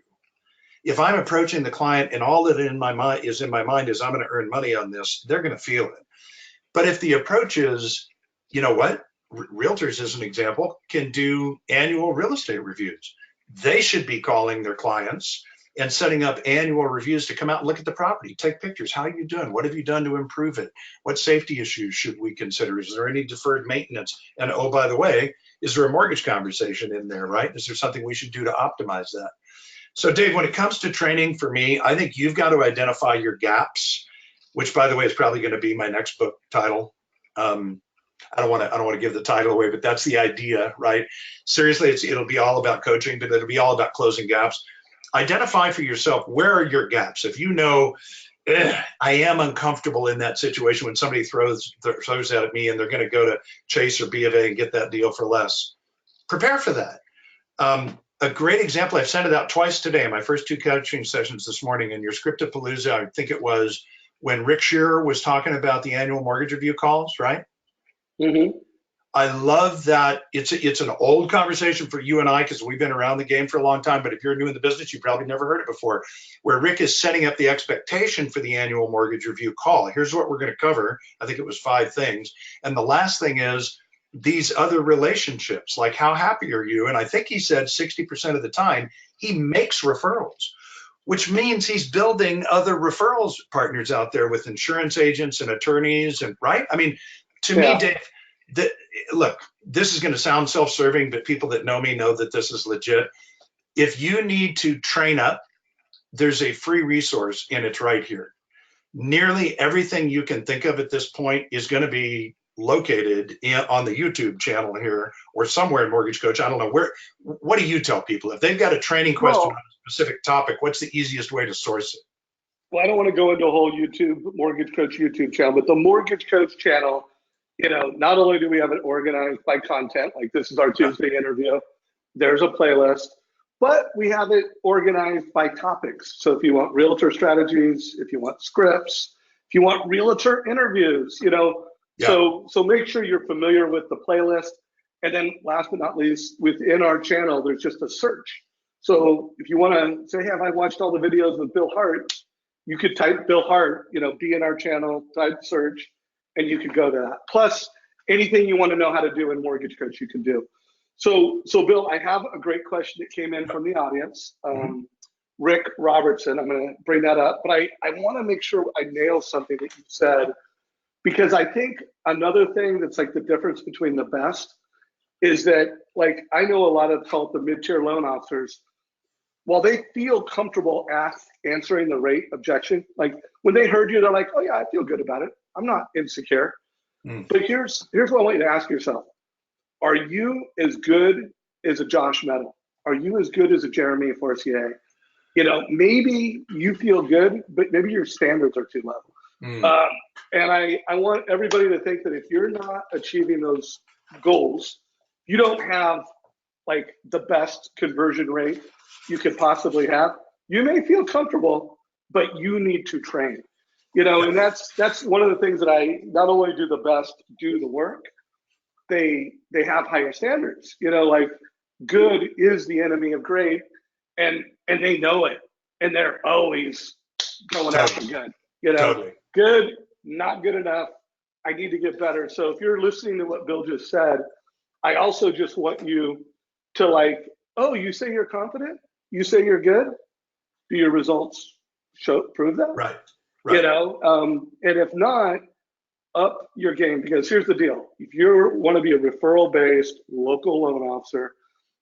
If I'm approaching the client and all that in my mind is I'm going to earn money on this, they're going to feel it. But if the approach is, you know what? Realtors, as an example, can do annual real estate reviews. They should be calling their clients and setting up annual reviews to come out and look at the property, take pictures. How are you doing? What have you done to improve it? What safety issues should we consider? Is there any deferred maintenance? And oh, by the way, is there a mortgage conversation in there, right? Is there something we should do to optimize that? So Dave, when it comes to training for me, I think you've got to identify your gaps, which by the way is probably going to be my next book title. I don't want to give the title away, but that's the idea, right? Seriously, it'll be all about coaching, but it'll be all about closing gaps. Identify for yourself, where are your gaps? If you know, I am uncomfortable in that situation when somebody throws that at me and they're going to go to Chase or B of A and get that deal for less, prepare for that. A great example, I've sent it out twice today in my first 2 coaching sessions this morning in your Scriptapalooza. I think it was when Rick Shearer was talking about the annual mortgage review calls, right? Mm-hmm. I love that. It's an old conversation for you and I because we've been around the game for a long time. But if you're new in the business, you probably never heard it before, where Rick is setting up the expectation for the annual mortgage review call. Here's what we're going to cover. I think it was 5 things. And the last thing is these other relationships, like how happy are you? And I think he said 60% of the time he makes referrals, which means he's building other referrals partners out there with insurance agents and attorneys. And right. I mean, to me, Dave, look, this is going to sound self-serving, but people that know me know that this is legit. If you need to train up, there's a free resource and it's right here. Nearly everything you can think of at this point is going to be located on the YouTube channel here or somewhere in Mortgage Coach. I don't know where. What do you tell people? If they've got a training question on a specific topic, what's the easiest way to source it? Well, I don't want to go into a whole Mortgage Coach YouTube channel, but the Mortgage Coach channel, not only do we have it organized by content, like this is our Tuesday interview, there's a playlist, but we have it organized by topics. So if you want realtor strategies, if you want scripts, if you want realtor interviews, so make sure you're familiar with the playlist. And then last but not least, within our channel, there's just a search. So if you want to say, hey, have I watched all the videos with Bill Hart? You could type Bill Hart, be in our channel, type search, and you could go to that. Plus, anything you want to know how to do in Mortgage Coach, you can do. So Bill, I have a great question that came in from the audience. Rick Robertson, I'm going to bring that up, but I want to make sure I nail something that you said, because I think another thing that's like the difference between the best is that, like, I know a lot of called the mid-tier loan officers, while they feel comfortable answering the rate objection, like when they heard you, they're like, oh yeah, I feel good about it. I'm not insecure. But here's what I want you to ask yourself. Are you as good as a Josh Meadow? Are you as good as a Jeremy Forcier? Maybe you feel good, but maybe your standards are too low. And I want everybody to think that if you're not achieving those goals, you don't have like the best conversion rate you could possibly have. You may feel comfortable, but you need to train. And that's one of the things that I not only do the best, do the work. They have higher standards. Like good is the enemy of great, and they know it, and they're always going after good. Totally. Good, not good enough. I need to get better. So if you're listening to what Bill just said, I also just want you to oh, you say you're confident? You say you're good? Do your results prove that? Right. And if not, up your game, because here's the deal. If you want to be a referral-based local loan officer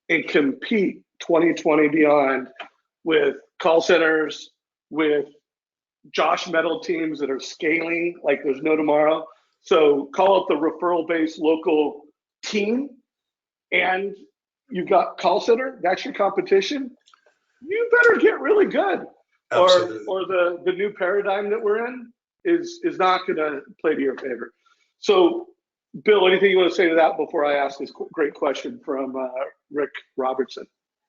and compete 2020 beyond with call centers, with Josh Metal teams that are scaling like there's no tomorrow. So call it the referral-based local team, and you've got call center, that's your competition. You better get really good. Absolutely. Or the new paradigm that we're in is not going to play to your favor. So, Bill, anything you want to say to that before I ask this great question from Rick Robertson?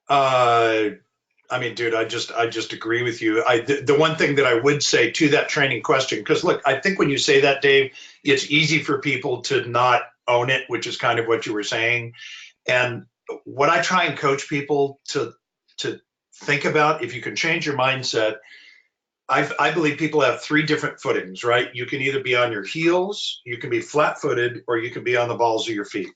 I mean, dude, I just agree with you. The one thing that I would say to that training question, because look, I think when you say that, Dave, it's easy for people to not own it, which is kind of what you were saying. And what I try and coach people to think about, if you can change your mindset, I believe people have three different footings, right? You can either be on your heels, you can be flat-footed, or you can be on the balls of your feet.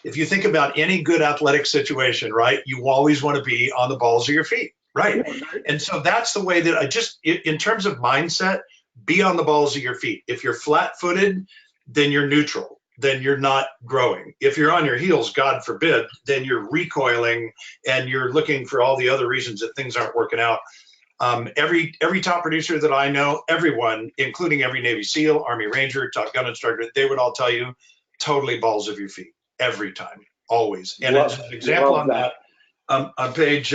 If you think about any good athletic situation, right, you always want to be on the balls of your feet, right? And so that's the way that in terms of mindset, be on the balls of your feet. If you're flat-footed, then you're neutral, then you're not growing. If you're on your heels, God forbid, then you're recoiling and you're looking for all the other reasons that things aren't working out. Every top producer that I know, everyone, including every Navy SEAL, Army Ranger, Top Gun instructor, they would all tell you, totally balls of your feet, every time, always. And as an example on that, on page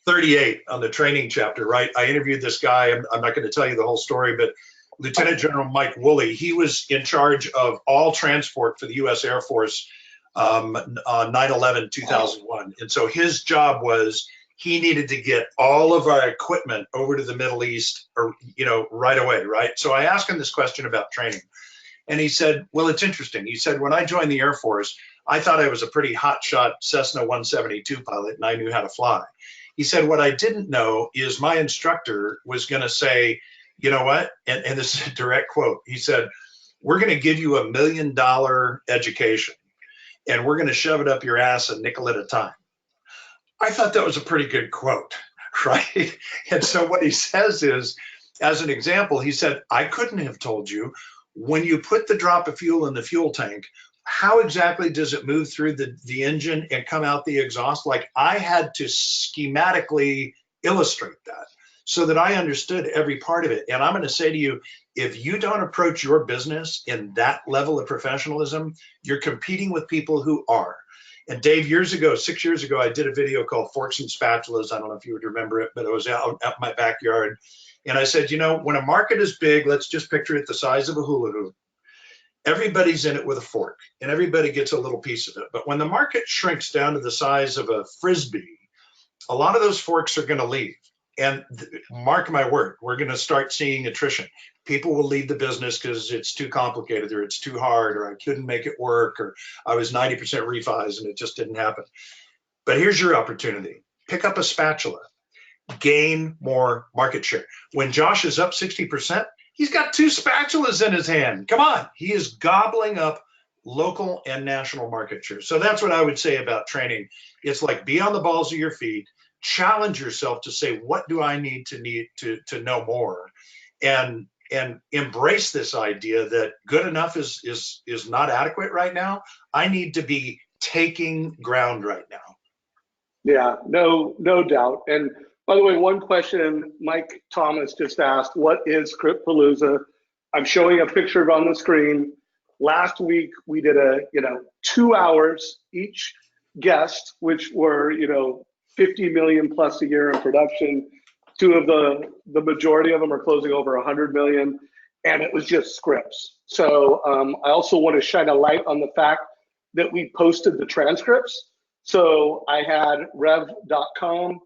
38 on the training chapter, right, I interviewed this guy. I'm not going to tell you the whole story, but Lieutenant General Mike Woolley, he was in charge of all transport for the U.S. Air Force on 9/11/2001. And so his job was, he needed to get all of our equipment over to the Middle East, or, right away, right? So I asked him this question about training, and he said, well, it's interesting. He said, when I joined the Air Force, I thought I was a pretty hotshot Cessna 172 pilot, and I knew how to fly. He said, what I didn't know is my instructor was going to say, you know what? And this is a direct quote. He said, we're going to give you $1 million education, and we're going to shove it up your ass a nickel at a time. I thought that was a pretty good quote, right? And so what he says is, as an example, he said, I couldn't have told you, when you put the drop of fuel in the fuel tank, how exactly does it move through the engine and come out the exhaust? Like, I had to schematically illustrate that so that I understood every part of it. And I'm going to say to you, if you don't approach your business in that level of professionalism, you're competing with people who are. And Dave, 6 years ago, I did a video called Forks and Spatulas. I don't know if you would remember it, but it was out in my backyard. And I said, when a market is big, let's just picture it the size of a hula hoop. Everybody's in it with a fork, and everybody gets a little piece of it. But when the market shrinks down to the size of a Frisbee, a lot of those forks are going to leave. And mark my word, we're going to start seeing attrition. People will leave the business because it's too complicated, or it's too hard, or I couldn't make it work, or I was 90% refis and it just didn't happen. But here's your opportunity. Pick up a spatula, gain more market share. When Josh is up 60%, he's got 2 spatulas in his hand. Come on. He is gobbling up local and national market share. So that's what I would say about training. It's like, be on the balls of your feet, challenge yourself to say, what do I need to know more? And embrace this idea that good enough is not adequate right now. I need to be taking ground right now. Yeah, no doubt. And by the way, one question Mike Thomas just asked, what is Cryptpalooza? I'm showing a picture on the screen. Last week, we did 2 hours each guest, which were, 50 million plus a year in production. 2 of the majority of them are closing over 100 million, and it was just scripts. So I also want to shine a light on the fact that we posted the transcripts. So I had rev.com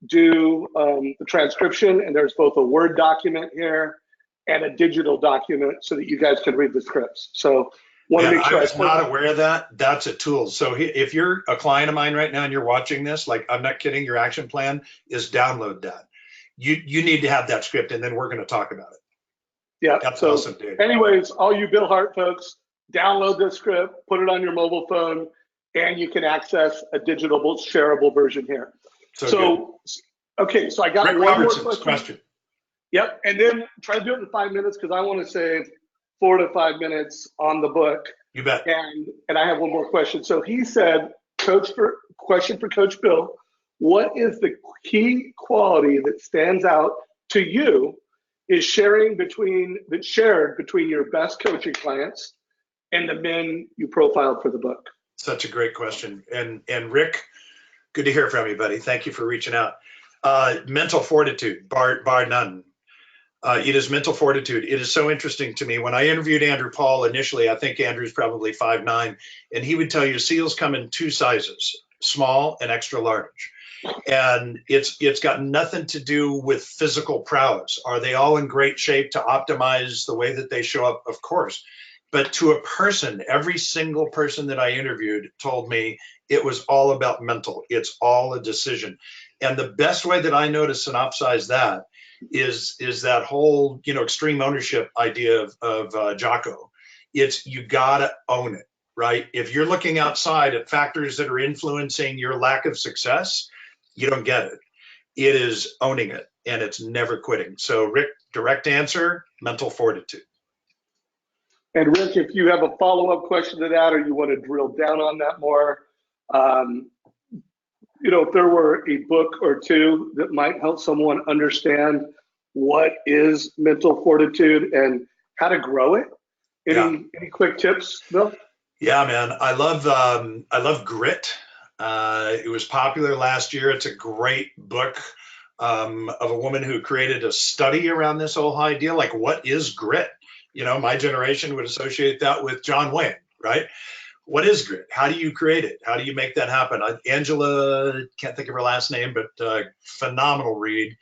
do the transcription, and there's both a Word document here and a digital document so that you guys can read the scripts. So want to Man, make sure I was not aware of that. That's a tool. So if you're a client of mine right now and you're watching this, like, I'm not kidding, your action plan is download that. You need to have that script, and then we're going to talk about it. Yeah. That's so awesome, dude. anyways, all you Bill Hart folks, download this script, put it on your mobile phone, and you can access a digital shareable version here. So okay, so I got Rick one more Robertson's question. Yep, and then try to do it in 5 minutes because I want to save 4 to 5 minutes on the book. You bet. And I have one more question. So he said, question for Coach Bill, what is the key quality that stands out to you is shared between your best coaching clients and the men you profiled for the book? Such a great question. And Rick, good to hear from you, buddy. Thank you for reaching out. Mental fortitude, bar none. It is mental fortitude. It is so interesting to me. When I interviewed Andrew Paul initially, I think Andrew's probably 5'9", and he would tell you SEALs come in 2 sizes, small and extra large. And it's got nothing to do with physical prowess. Are they all in great shape to optimize the way that they show up? Of course. But to a person, every single person that I interviewed told me it was all about mental. It's all a decision. And the best way that I know to synopsize that is that whole, extreme ownership idea of Jocko. It's, you gotta own it, right? If you're looking outside at factors that are influencing your lack of success, you don't get it. It is owning it, and it's never quitting. So Rick, direct answer, mental fortitude. And Rick, if you have a follow-up question to that, or you want to drill down on that more, if there were a book or two that might help someone understand what is mental fortitude and how to grow it, any quick tips, Bill? Yeah, man, I love Grit. It was popular last year. It's a great book of a woman who created a study around this whole idea, like, what is grit? My generation would associate that with John Wayne, right? What is grit? How do you create it? How do you make that happen? Angela, can't think of her last name, but phenomenal read.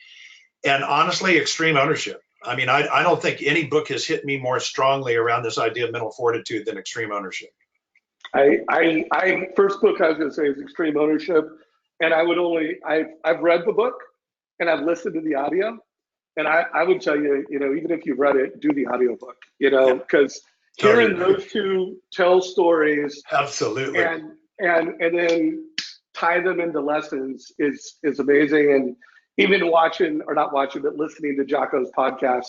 And honestly, extreme ownership. I mean, I don't think any book has hit me more strongly around this idea of mental fortitude than extreme ownership. First book I was going to say is Extreme Ownership, and I've read the book and I've listened to the audio, and I would tell you, even if you've read it, do the audiobook, because hearing those two tell stories, absolutely, and then tie them into lessons is amazing. And even listening to Jocko's podcast,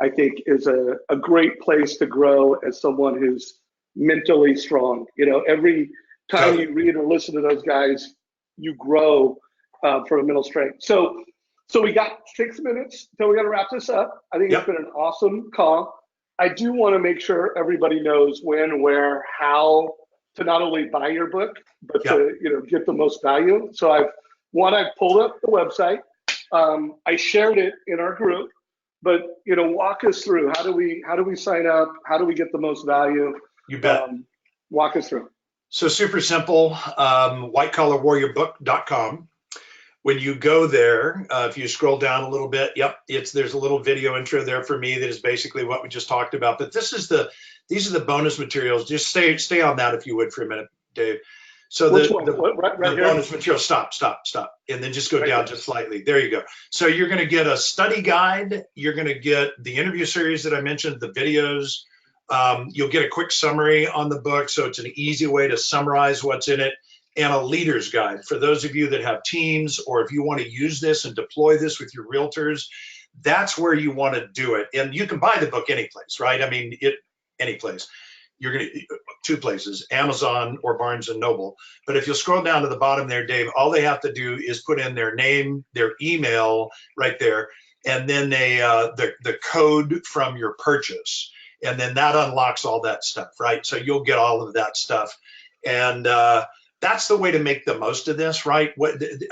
I think is a great place to grow as someone who's mentally strong. Every time you read or listen to those guys, you grow from a mental strength. So we got 6 minutes till we got to wrap this up. I think it's been an awesome call. I do want to make sure everybody knows when, where, how to not only buy your book, but to get the most value. So I've pulled up the website. I shared it in our group, but walk us through how do we sign up? How do we get the most value? You bet. Walk us through. So super simple, whitecollarwarriorbook.com. When you go there, if you scroll down a little bit, there's a little video intro there for me that is basically what we just talked about. But these are the bonus materials. Just stay on that if you would for a minute, Dave. So the bonus material, stop, and then just go down just slightly. There you go. So you're going to get a study guide. You're going to get the interview series that I mentioned, the videos. You'll get a quick summary on the book, so it's an easy way to summarize what's in it, and a leader's guide for those of you that have teams, or if you want to use this and deploy this with your realtors. That's where you want to do it. And you can buy the book any place, right? I mean, any place. You're going to 2 places, Amazon or Barnes and Noble. But if you'll scroll down to the bottom there, Dave, all they have to do is put in their name, their email right there, and then the code from your purchase. And then that unlocks all that stuff, right? So you'll get all of that stuff. And that's the way to make the most of this, right?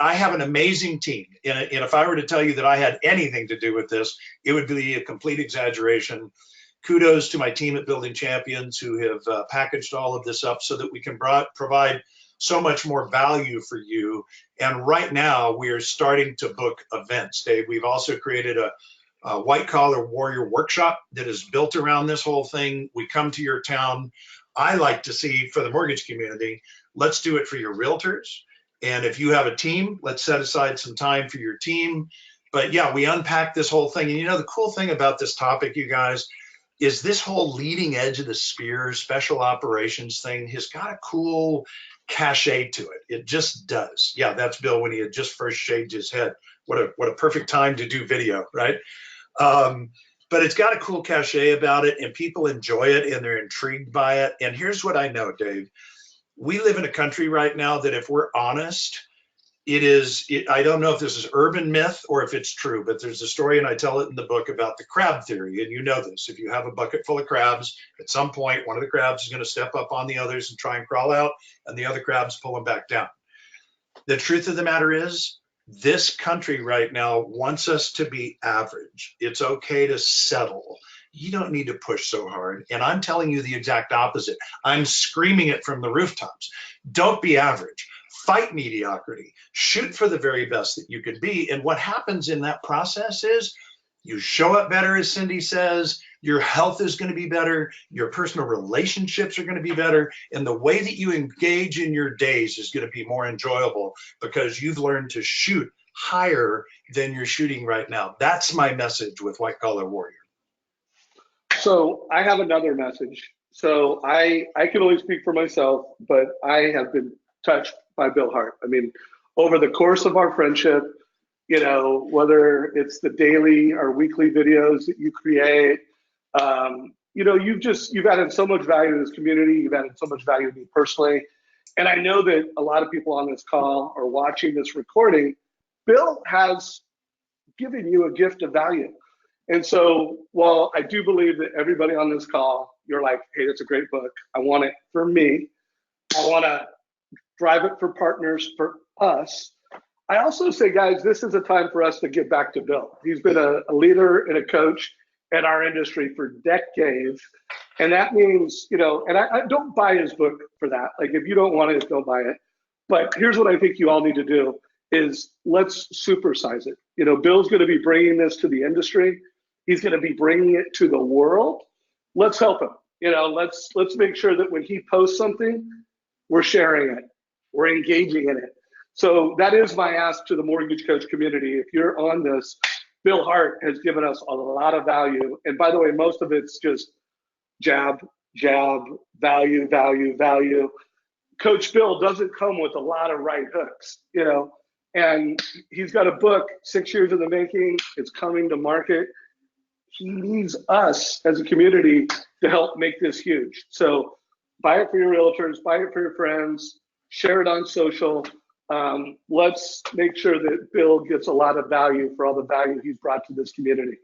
I have an amazing team. And if I were to tell you that I had anything to do with this, it would be a complete exaggeration. Kudos to my team at Building Champions who have packaged all of this up so that we can provide so much more value for you. And right now we are starting to book events, Dave. We've also created a white collar warrior workshop that is built around this whole thing. We come to your town. I like to see, for the mortgage community, let's do it for your realtors. And if you have a team, let's set aside some time for your team. But yeah, we unpack this whole thing. And you know, the cool thing about this topic, you guys, is this whole leading edge of the spear special operations thing has got a cool cachet to it. It just does. Yeah, that's Bill when he had just first shaved his head. What a perfect time to do video, right? But it's got a cool cachet about it, and people enjoy it and they're intrigued by it. And here's what I know, Dave. We live in a country right now that, if we're honest, I don't know if this is urban myth or if it's true, but there's a story, and I tell it in the book, about the crab theory. And you know this: if you have a bucket full of crabs, at some point one of the crabs is going to step up on the others and try and crawl out, and the other crabs pull them back down. The truth of the matter is, this country right now wants us to be average. It's okay to settle. You don't need to push so hard. And I'm telling you the exact opposite. I'm screaming it from the rooftops. Don't be average. Fight mediocrity. Shoot for the very best that you can be. And what happens in that process is you show up better, as Cindy says. Your health is going to be better. Your personal relationships are going to be better. And the way that you engage in your days is going to be more enjoyable because you've learned to shoot higher than you're shooting right now. That's my message with White Collar Warrior. So I have another message. So I can only speak for myself, but I have been touched by Bill Hart. I mean, over the course of our friendship, you know, whether it's the daily or weekly videos that you create, you know, you've added so much value to this community. You've added so much value to me personally. And I know that a lot of people on this call or watching this recording, Bill has given you a gift of value. And so while I do believe that everybody on this call, you're like, hey, that's a great book. I want it for me. I want to drive it for partners, for us. I also say, guys, this is a time for us to give back to Bill. He's been a leader and a coach in our industry for decades. And that means, you know, and I don't buy his book for that. Like, if you don't want it, don't buy it. But here's what I think you all need to do is let's supersize it. You know, Bill's going to be bringing this to the industry. He's going to be bringing it to the world. Let's help him. You know, let's make sure that when he posts something, we're sharing it. We're engaging in it. So that is my ask to the mortgage coach community. If you're on this, Bill Hart has given us a lot of value. And by the way, most of it's just jab, jab, value, value, value. Coach Bill doesn't come with a lot of right hooks, you know, and he's got a book, 6 years in the making. It's coming to market. He needs us as a community to help make this huge. So buy it for your realtors, buy it for your friends, share it on social. Let's make sure that Bill gets a lot of value for all the value he's brought to this community.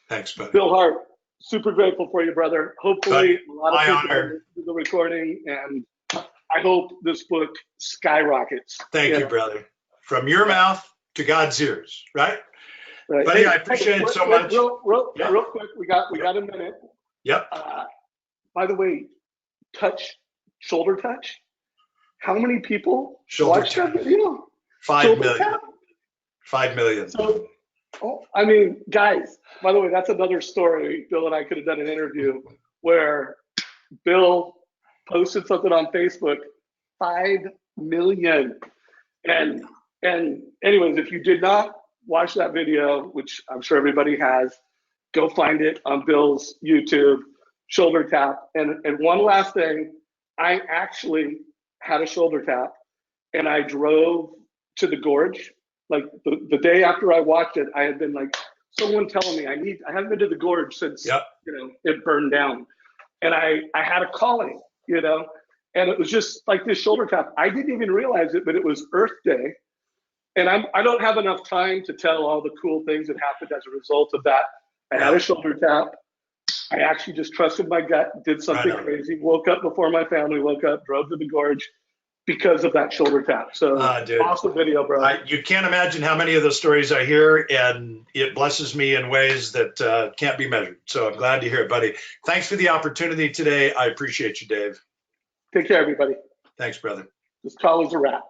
Thanks, buddy. Bill Hart, super grateful for you, brother. Hopefully a lot of people honor. do the recording, and I hope this book skyrockets. Thank you, brother. From your mouth to God's ears, right? Right. Buddy, I appreciate it so much. Real quick, we got a minute. Yep. By the way, shoulder touch. How many people Shoulder watched tap. that video? 5 million. 5 million. So, I mean, guys, by the way, that's another story. Bill and I could have done an interview where Bill posted something on Facebook, 5 million. And anyways, if you did not watch that video, which I'm sure everybody has, go find it on Bill's YouTube, shoulder tap. And one last thing, I actually had a shoulder tap and I drove to the gorge. Like the day after I watched it, I had been like, someone telling me I haven't been to the gorge since, you know, it burned down. And I had a calling, you know, and it was just like this shoulder tap. I didn't even realize it, but it was Earth Day. And I don't have enough time to tell all the cool things that happened as a result of that. I had a shoulder tap. I actually just trusted my gut, did something crazy, woke up before my family woke up, drove to the gorge because of that shoulder tap. So awesome video, bro. You can't imagine how many of those stories I hear, and it blesses me in ways that can't be measured. So I'm glad to hear it, buddy. Thanks for the opportunity today. I appreciate you, Dave. Take care, everybody. Thanks, brother. This call is a wrap.